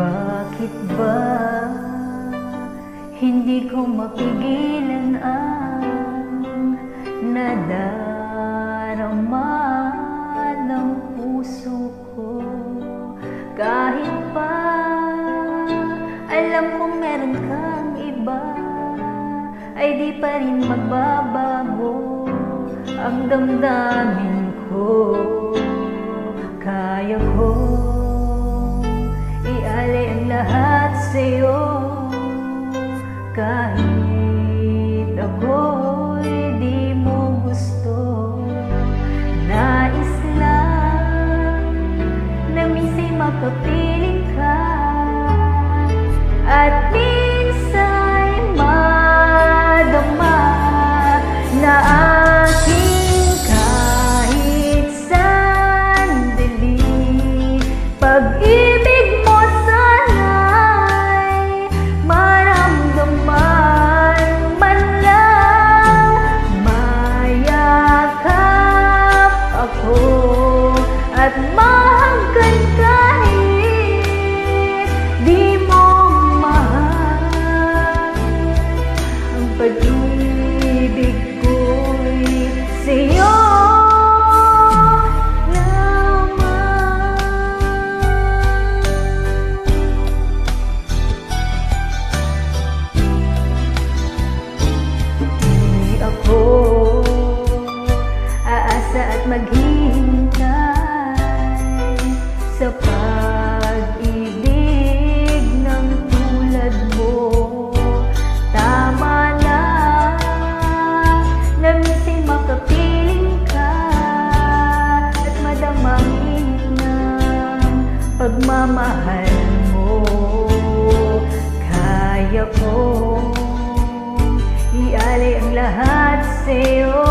Bakit ba hindi ko mapigilan ang nadarama ng puso ko? Kahit pa alam kong meron kang iba, ay di pa rin magbabago ang damdamin ko. Kaya ko ialay ang lahat sa'yo, kahit ako'y di mo gusto. Nais lang na minsan makapiling ka, at minsan madama na aking kahit sandali. Pag-ibig mo sana'y maramdaman man lang, mayakap ako at mahanggan kahit di mo mahal. Ang pag-ibig ko'y sa'yo at maghihintay sa pag-ibig ng tulad mo. Tama na minsan makapiling ka at madamangin ng pagmamahal mo. Kaya ko ialay ang lahat sa'yo,